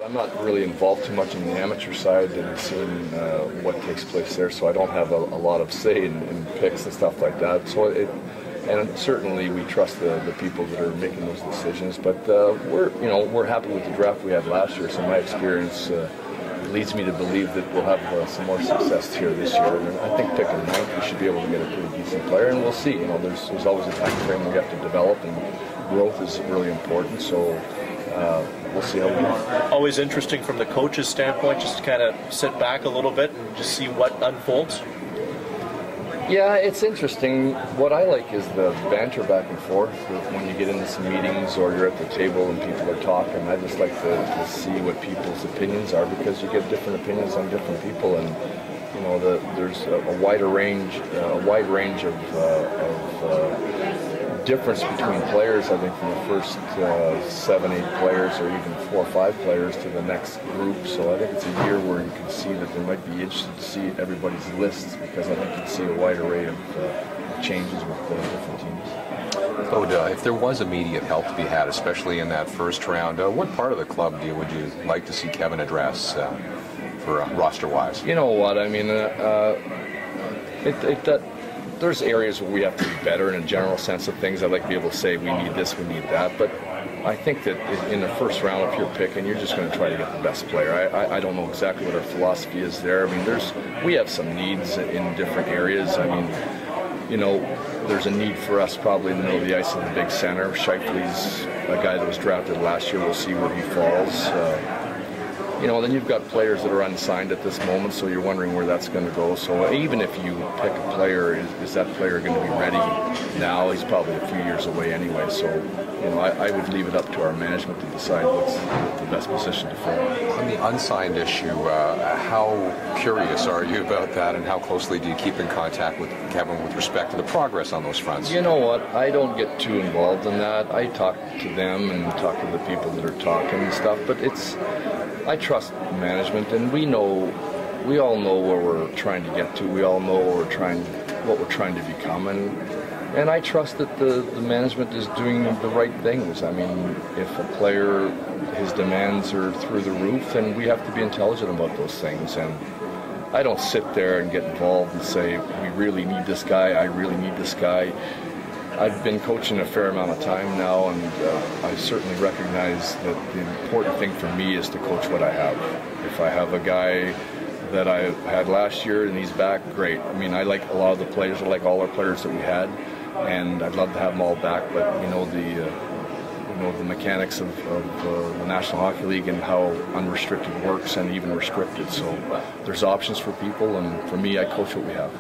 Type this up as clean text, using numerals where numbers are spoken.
I'm not really involved too much in the amateur side and seeing what takes place there, so I don't have a lot of say in picks and stuff like that. So and certainly we trust the people that are making those decisions. But we're happy with the draft we had last year. So my experience leads me to believe that we'll have some more success here this year. And I think picking ninth, we should be able to get a pretty decent player, and we'll see. There's always a time frame we have to develop, and growth is really important. So. We'll see how we go. Always interesting from the coach's standpoint, just to kind of sit back a little bit and just see what unfolds. Yeah, it's interesting. What I like is the banter back and forth when you get into some meetings or you're at the table and people are talking. I just like to see what people's opinions are, because you get different opinions on different people, and there's a wide range of difference between players, I think, from the first 7, 8 players or even 4 or 5 players to the next group. So I think it's a year where you can see that they might be interested to see everybody's lists, because I think you can see a wide array of changes with different teams. So if there was immediate help to be had, especially in that first round, what part of the club would you like to see Kevin address for roster-wise? You know what, I mean, there's areas where we have to be better in a general sense of things. I'd like to be able to say we need this, we need that, but I think that in the first round, if you're picking, you're just going to try to get the best player. I don't know exactly what our philosophy is there. I mean, we have some needs in different areas. I mean, there's a need for us probably in the middle of the ice in the big center. Shifley's a guy that was drafted last year. We'll see where he falls. Then you've got players that are unsigned at this moment, so you're wondering where that's going to go. So even if you pick a player, is that player going to be ready now? He's probably a few years away anyway. So, I would leave it up to our management to decide what's the best position to fill. On the unsigned issue, how curious are you about that, and how closely do you keep in contact with Kevin with respect to the progress on those fronts? You know what? I don't get too involved in that. I talk to them and talk to the people that are talking and stuff, but I trust management, and we all know where we're trying to get to. We all know what we're trying to become, and I trust that the management is doing the right things. I mean, if a player, his demands are through the roof, then we have to be intelligent about those things. And I don't sit there and get involved and say, we really need this guy, I really need this guy. I've been coaching a fair amount of time now, and I certainly recognize that the important thing for me is to coach what I have. If I have a guy that I had last year and he's back, great. I mean, I like a lot of the players. I like all our players that we had, and I'd love to have them all back. But the mechanics of the National Hockey League and how unrestricted works and even restricted. So there's options for people, and for me, I coach what we have.